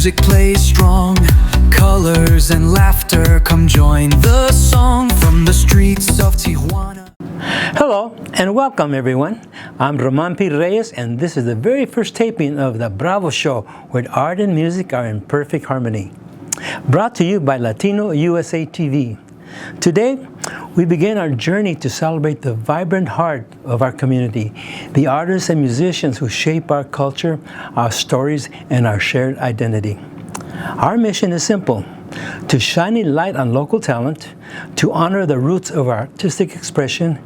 music plays strong, colors and laughter come join the song from the streets of Tijuana. Hello and welcome everyone. I'm Roman P. Reyes and this is the very first taping of the Bravo Show, where art and music are in perfect harmony. Brought to you by Latino USA TV. Today, we begin our journey to celebrate the vibrant heart of our community, the artists and musicians who shape our culture, our stories, and our shared identity. Our mission is simple: to shine a light on local talent, to honor the roots of our artistic expression,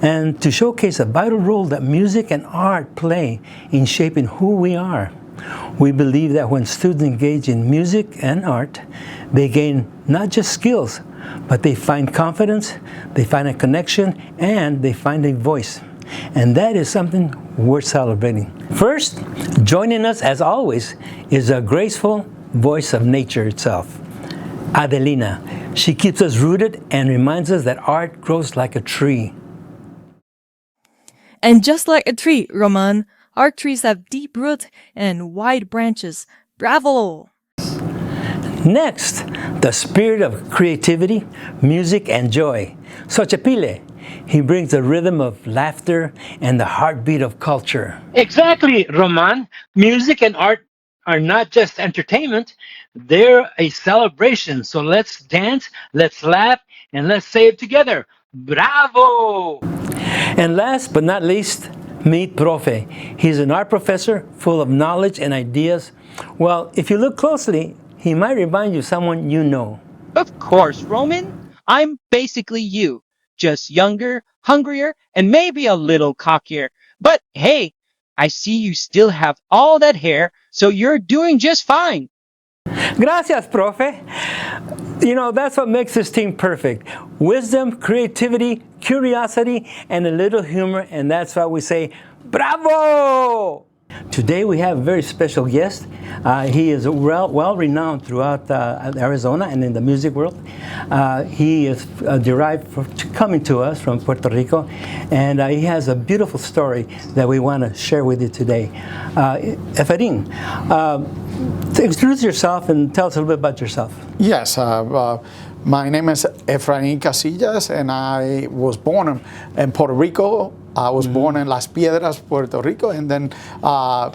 and to showcase a vital role that music and art play in shaping who we are. We believe that when students engage in music and art, they gain not just skills, but they find confidence, they find a connection, and they find a voice. And that is something worth celebrating. First, joining us as always is a graceful voice of nature itself, Adelina. She keeps us rooted and reminds us that art grows like a tree. And just like a tree, Roman, our trees have deep roots and wide branches. Bravo! Next, the spirit of creativity, music, and joy. Xochipile. He brings the rhythm of laughter and the heartbeat of culture. Exactly, Roman. Music and art are not just entertainment, they're a celebration. So let's dance, let's laugh, and let's say it together. Bravo! And last but not least, meet Profe. He's an art professor full of knowledge and ideas. Well, if you look closely, he might remind you of someone you know. Of course, Roman. I'm basically you. Just younger, hungrier, and maybe a little cockier. But hey, I see you still have all that hair, so you're doing just fine. Gracias, Profe. You know, that's what makes this team perfect. Wisdom, creativity, curiosity, and a little humor, and that's why we say, bravo! Today we have a very special guest. He is well-renowned throughout Arizona and in the music world. He is coming to us from Puerto Rico, and he has a beautiful story that we want to share with you today. Efrain, introduce yourself and tell us a little bit about yourself. Yes, my name is Efrain Casillas, and I was born in Puerto Rico. I was born in Las Piedras, Puerto Rico, and then I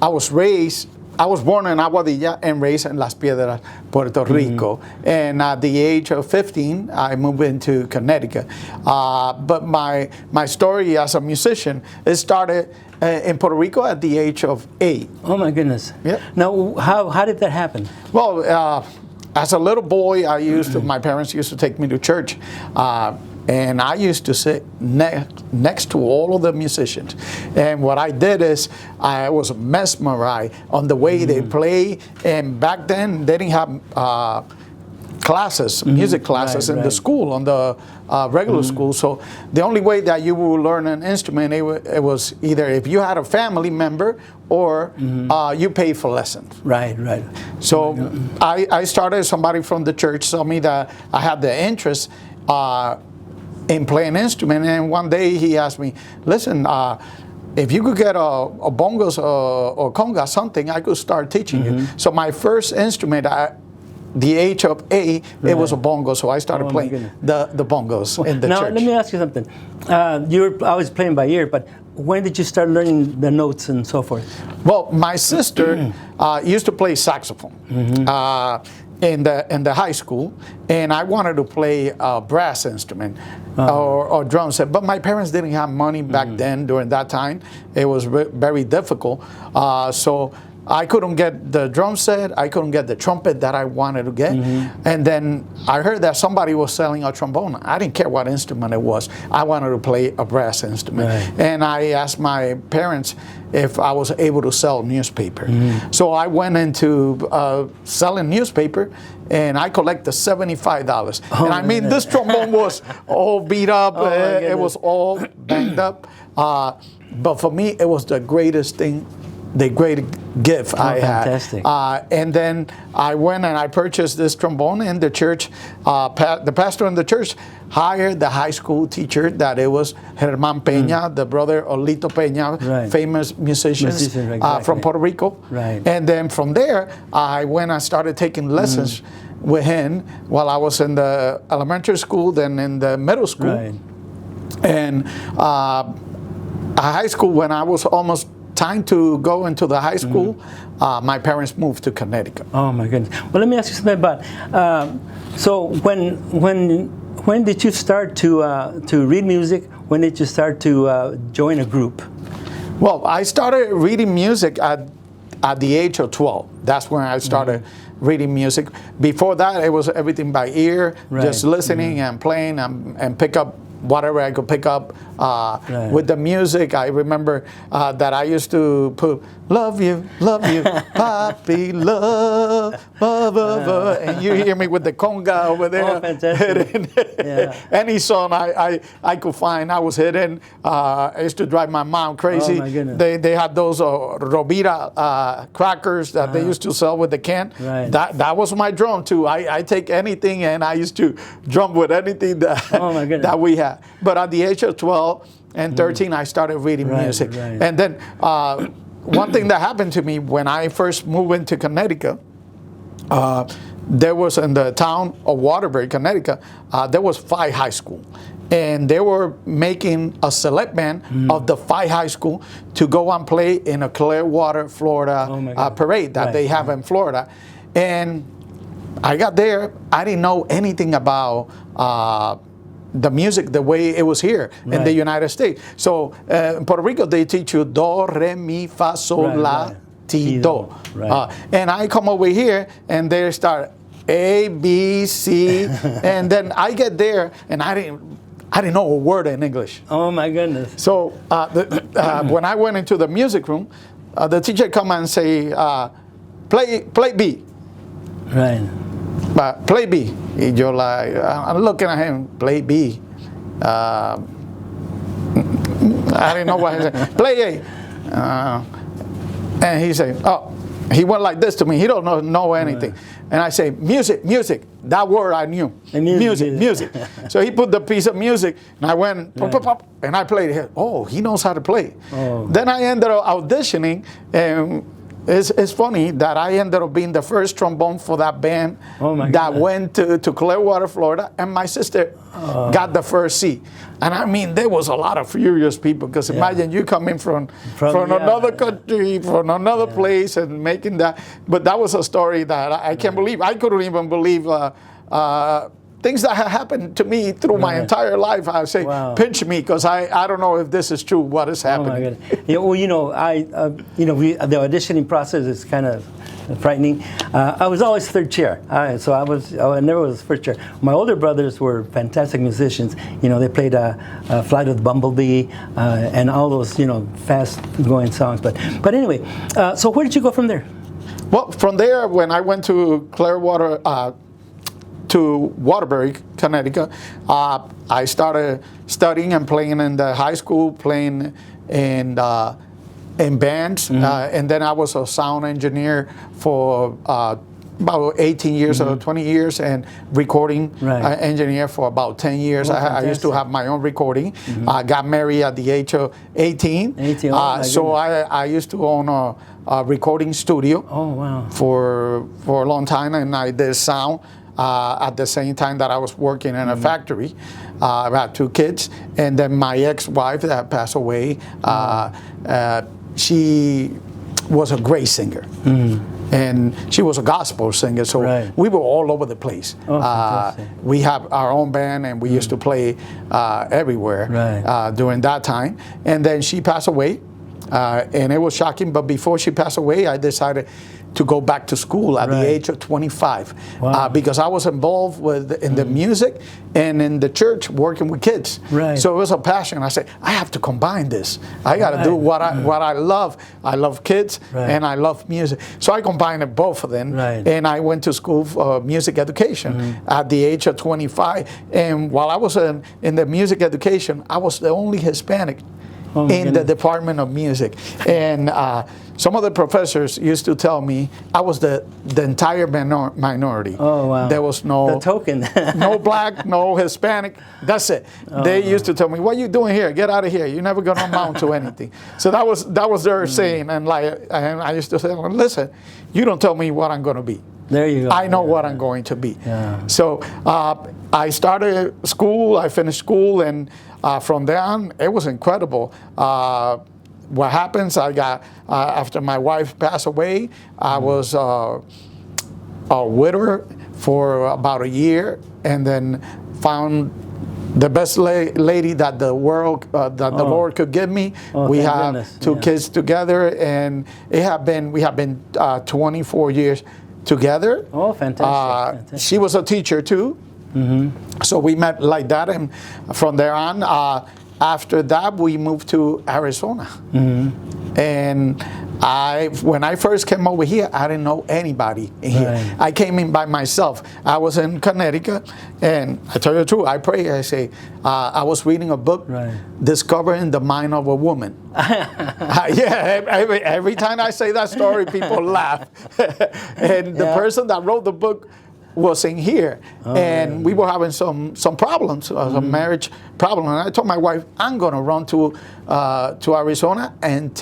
was born in Aguadilla and raised in Las Piedras, Puerto Rico. And at the age of 15, I moved into Connecticut. But my story as a musician, it started in Puerto Rico at the age of 8. Oh my goodness. Yep. Now, how did that happen? Well, as a little boy, my parents used to take me to church. And I used to sit next to all of the musicians. And what I did is I was mesmerized on the way they play. And back then, they didn't have classes, music classes in the school, on the regular school. So the only way that you would learn an instrument, it was either if you had a family member or you paid for lessons. Right. So I started, somebody from the church told me that I had the interest in playing an instrument, and one day he asked me, listen, if you could get a bongos or conga, something, I could start teaching you. So my first instrument, at the age of 8, it was a bongo, so I started playing the bongos in the church. Now, let me ask you something. You were always playing by ear, but when did you start learning the notes and so forth? Well, my sister used to play saxophone. In the high school, and I wanted to play a brass instrument or drum set, but my parents didn't have money back then. During that time, it was very difficult. So I couldn't get the drum set, I couldn't get the trumpet that I wanted to get. And then I heard that somebody was selling a trombone. I didn't care what instrument it was. I wanted to play a brass instrument. And I asked my parents if I was able to sell newspaper. So I went into selling newspaper, and I collected $75. And I mean, this trombone was all beat up, it was all banged up. But for me, it was the greatest thing the great gift I fantastic. had. And then I went and I purchased this trombone in the church. The pastor in the church hired the high school teacher that it was Germán Peña, the brother of Lito Peña, Right. famous musicians Exactly. from Puerto Rico. Right. And then from there, I went and started taking lessons with him while I was in the elementary school, then in the middle school. Right. And high school, when I was almost time to go into the high school, my parents moved to Connecticut. Oh my goodness. Well, let me ask you something about. So when did you start to read music? When did you start to join a group? Well, I started reading music at the age of 12. That's when I started reading music. Before that, it was everything by ear, Right. just listening and playing and pick up whatever I could pick up Right. with the music. I remember that I used to put love you, papi, love, and you hear me with the conga over there. Oh, fantastic. Yeah. Any song I could find, I was hitting. I used to drive my mom crazy. Oh, my goodness. They had those Rovira crackers that they used to sell with the can. Right. That was my drum too. I take anything and I used to drum with anything Oh, my goodness. that we had. But at the age of 12 and 13, I started reading Right, music. right. And then one thing that happened to me when I first moved into Connecticut, there was in the town of Waterbury, Connecticut, there was 5 high school. And they were making a select band of the 5 high school to go and play in a Clearwater, Florida Oh my God. parade that Right, they have in Florida. And I got there, I didn't know anything about the music the way it was here in the Right. United States. So in Puerto Rico, they teach you do, re, mi, fa, sol, Right, la, right. ti, do. Right. And I come over here and they start A, B, C, and then I get there and I didn't know a word in English. Oh my goodness. So when I went into the music room, the teacher come and say, play B. Right. Play B. Y yo I'm looking at him, play B. I didn't know what he said. Play A. And he said, oh, he went like this to me. He don't know anything. Right. And I say, music. That word I knew. And music. So he put the piece of music, and I went, pop, pop, pop, and I played it. Oh, he knows how to play. Oh. Then I ended up auditioning, and it's funny that I ended up being the first trombone for that band Oh my that goodness. went to Clearwater, Florida, and my sister got the first seat. And I mean, there was a lot of furious people, because imagine you coming from another country, from another place, and making that. But that was a story that I can't believe. I couldn't even believe things that have happened to me through my entire life. I say, Wow. pinch me, because I don't know if this is true, what is Oh my happening. goodness. Yeah, well, the auditioning process is kind of frightening. I was always third chair, so I never was first chair. My older brothers were fantastic musicians. They played Flight of the Bumblebee and all those fast-going songs. But anyway, so where did you go from there? Well, from there, when I went to Clearwater, to Waterbury, Connecticut, I started studying and playing in the high school, playing in bands, and then I was a sound engineer for about 18 years or 20 years, and recording engineer for about 10 years. Oh, I used to have my own recording. I got married at the age of 18. 18, oh my so goodness. I used to own a recording studio Oh wow. for a long time, and I did sound at the same time that I was working in a factory. I had 2 kids, and then my ex-wife that passed away, she was a great singer. And she was a gospel singer, so we were all over the place. Oh, fantastic. We have our own band, and we used to play everywhere during that time. And then she passed away, and it was shocking. But before she passed away, I decided to go back to school at the age of 25, because I was involved in the music and in the church working with kids. So it was a passion. I said, I have to combine this. I got to do what I love. I love kids and I love music. So I combined both of them, and I went to school for music education at the age of 25. And while I was in the music education, I was the only Hispanic in the Department of Music. And some of the professors used to tell me I was the entire minority. Oh, wow. There was no the token. no black, no Hispanic. That's it. They used to tell me, "What are you doing here? Get out of here. You're never going to amount to anything." So that was their saying, and I used to say, well, "Listen, you don't tell me what I'm going to be. There you go. I know what I'm going to be." Yeah. So I started school. I finished school, and from there on, it was incredible. What happens? I got after my wife passed away, I was a widower for about a year, and then found the best lady that the world, that the Lord could give me. We thank have goodness. two kids together, and we have been 24 years together. Oh, fantastic. She was a teacher too. So we met like that, and from there on, after that, we moved to Arizona. And when I first came over here, I didn't know anybody in here. Right. I came in by myself. I was in Connecticut, and I tell you the truth, I pray, I say, I was reading a book, Right. Discovering the Mind of a Woman. Yeah, every time I say that story, people laugh. And the person that wrote the book was in here, and we were having some problems, some marriage problem. And I told my wife, I'm going to run to Arizona and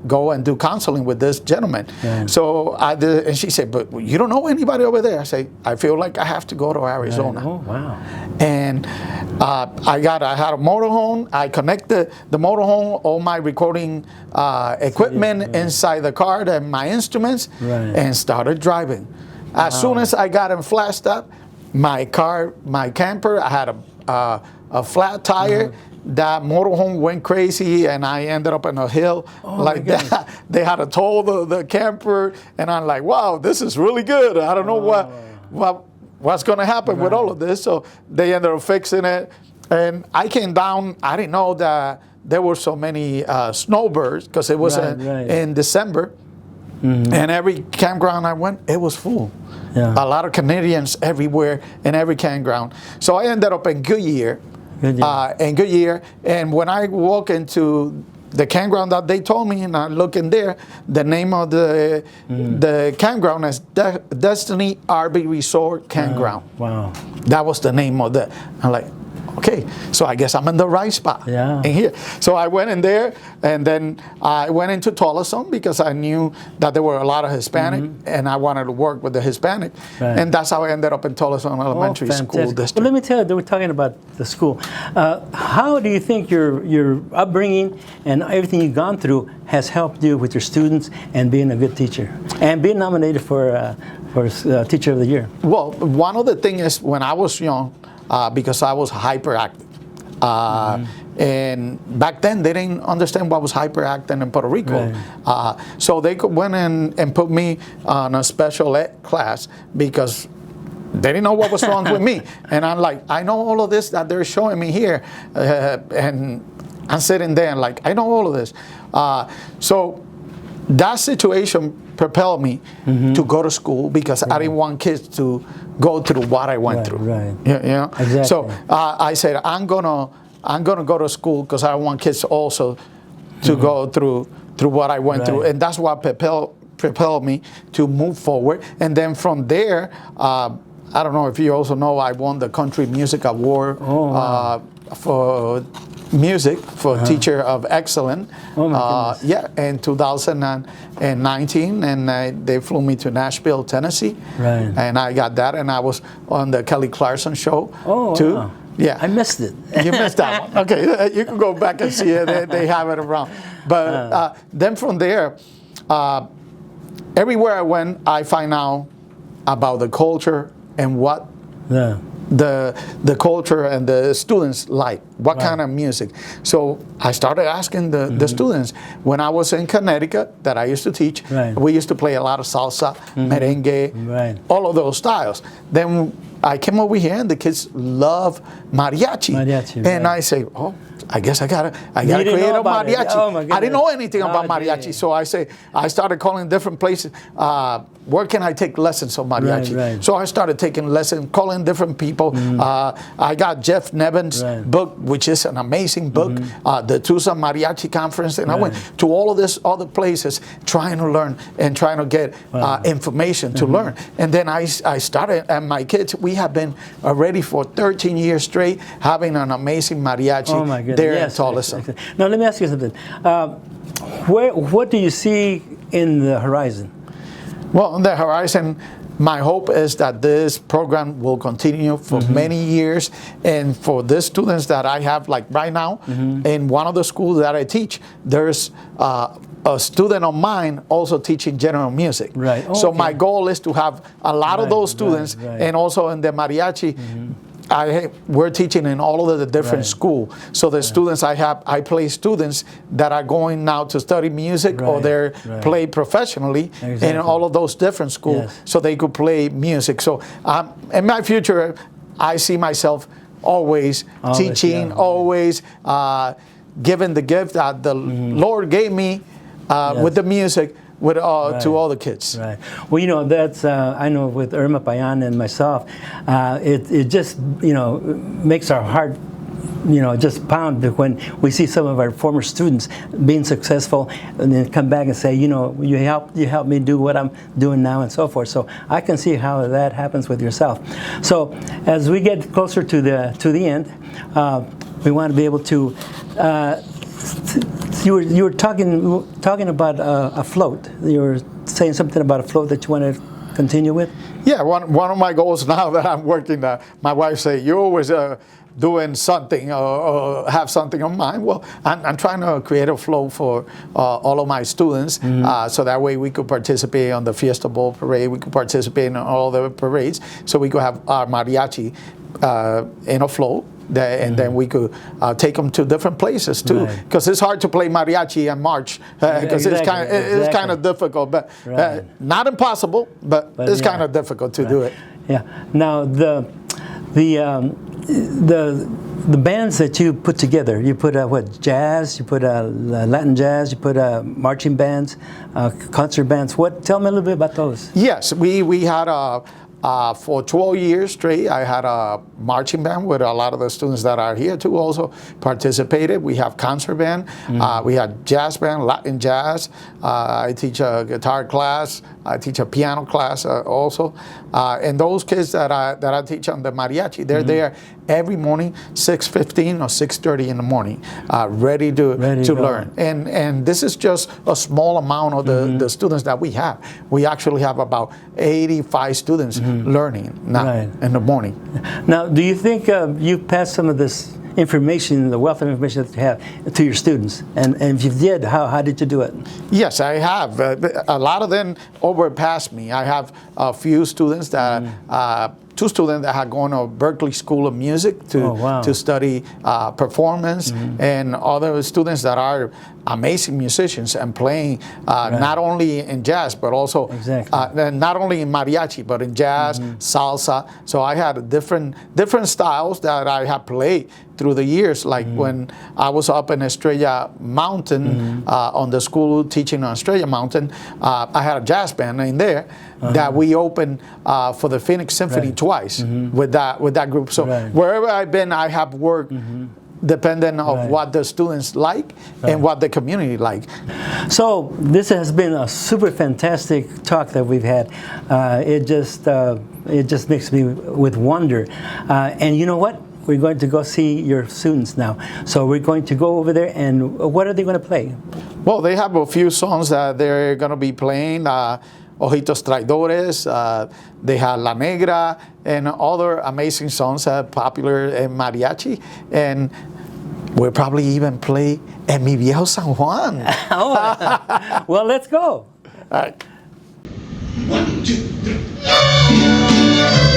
go and do counseling with this gentleman. Yeah. So I did, and she said, "But you don't know anybody over there." I say, "I feel like I have to go to Arizona." Oh, wow. And I had a motorhome. I connected the motorhome, all my recording equipment inside the car and my instruments, and started driving. As soon as I got them flashed up, my camper, I had a flat tire. That motorhome went crazy, and I ended up in a hill like that. They had to tow the camper, and I'm like, "Wow, this is really good. I don't know what's going to happen with all of this." So they ended up fixing it, and I came down. I didn't know that there were so many snowbirds because it was in December. And every campground I went, it was full. Yeah. A lot of Canadians everywhere in every campground. So I ended up in Goodyear. And when I walk into the campground that they told me, and I look in there, the name of the campground is Destiny RV Resort Campground. Wow. That was the name of I'm like, okay, so I guess I'm in the right spot in here. So I went in there, and then I went into Tolleson because I knew that there were a lot of Hispanic, and I wanted to work with the Hispanic. And that's how I ended up in Tolleson Elementary School District. Well, let me tell you, they were talking about the school. How do you think your upbringing and everything you've gone through has helped you with your students and being a good teacher and being nominated for Teacher of the Year? Well, one of the things is when I was young, because I was hyperactive. And back then, they didn't understand what was hyperactive in Puerto Rico. So they went in and put me on a special ed class because they didn't know what was wrong with me. And I'm like, I know all of this that they're showing me here. And I'm sitting there and like, I know all of this. So that situation propelled me to go to school because I didn't want kids to go through what I went through. You know? Exactly. So I said, I'm gonna go to school because I want kids also to go through what I went through, and that's what propelled me to move forward. And then from there, I don't know if you also know, I won the Country Music Award for music for Teacher of Excellence. In 2019, and they flew me to Nashville, Tennessee, and I got that, and I was on the Kelly Clarkson show too. Wow. Yeah, I missed it. You missed that one. Okay, you can go back and see it. They have it around. But then from there, everywhere I went, I find out about the culture and what the culture and the students like, what kind of music. So I started asking the students. When I was in Connecticut, that I used to teach, we used to play a lot of salsa, merengue, all of those styles. Then I came over here and the kids love mariachi. Mariachi, And right. I say, oh, I guess I gotta didn't create know a about it. mariachi. Oh, my I didn't goodness. know anything about Oh, mariachi, dear. so I started calling different places. Where can I take lessons of mariachi? Right. So I started taking lessons, calling different people. I got Jeff Nevin's Right. book, which is an amazing book, the Tucson Mariachi Conference, and I went to all of these other places trying to learn and trying to get information to learn. And then I started, and my kids, we have been already for 13 years straight having an amazing mariachi Oh my goodness. there Yes, in Tolleson. excellent. Now let me ask you something. What do you see in the horizon? Well, on the horizon, my hope is that this program will continue for many years, and for the students that I have, like right now, in one of the schools that I teach, there's a student of mine also teaching general music. Right. Oh, so okay. my goal is to have a lot of those students, right. and also in the mariachi. We're teaching in all of the different schools. So the students I play students that are going now to study music or they're play professionally in all of those different schools, so they could play music. So in my future, I see myself always teaching, always giving the gift that the Lord gave me with the music. To all the kids. Right. Well, you know, that's, I know with Irma Payan and myself, it just, you know, makes our heart, you know, just pound when we see some of our former students being successful and then come back and say, you know, you helped me do what I'm doing now and so forth. So I can see how that happens with yourself. So as we get closer to the end, we want to be able to you were talking about a float. You were saying something about a float that you want to continue with? Yeah, one of my goals now that I'm working, my wife say, you're always doing something or have something on mind. Well, I'm trying to create a float for all of my students, so that way we could participate on the Fiesta Bowl parade, we could participate in all the parades, so we could have our mariachi in a float. And then we could take them to different places too, because it's hard to play mariachi in March because it's kind of difficult, but not impossible, but it's kind of difficult to do it. Yeah. Now the bands that you put together, you put what, jazz, you put Latin jazz, you put marching bands, concert bands. Tell me a little bit about those. Yes, we had for 12 years straight, I had a marching band with a lot of the students that are here too also participated. We have concert band, we had jazz band, Latin jazz. I teach a guitar class, I teach a piano class also. And those kids that I teach on the mariachi, they're there every morning, 6:15 or 6:30 in the morning, ready to learn. And this is just a small amount of the students that we have. We actually have about 85 students learning now in the morning. Now, do you think you passed some of this information, the wealth of information that you have, to your students? And if you did, how did you do it? Yes, I have. A lot of them overpassed me. I have a few students that, two students that had gone to Berkeley School of Music to study performance, and other students that are amazing musicians and playing not only in jazz but also not only in mariachi but in jazz, salsa. So I had different styles that I have played through the years. Like when I was up in Estrella Mountain on the school teaching on Estrella Mountain, I had a jazz band in there that we opened for the Phoenix Symphony twice with that group. So wherever I've been, I have worked depending on what the students like and what the community like. So this has been a super fantastic talk that we've had. It just makes me with wonder. And you know what? We're going to go see your students now. So we're going to go over there, and what are they going to play? Well, they have a few songs that they're going to be playing. Ojitos Traidores, they have La Negra, and other amazing songs popular in mariachi. And we'll probably even play En Mi Viejo San Juan. Well, let's go. All right. 1, 2, 3.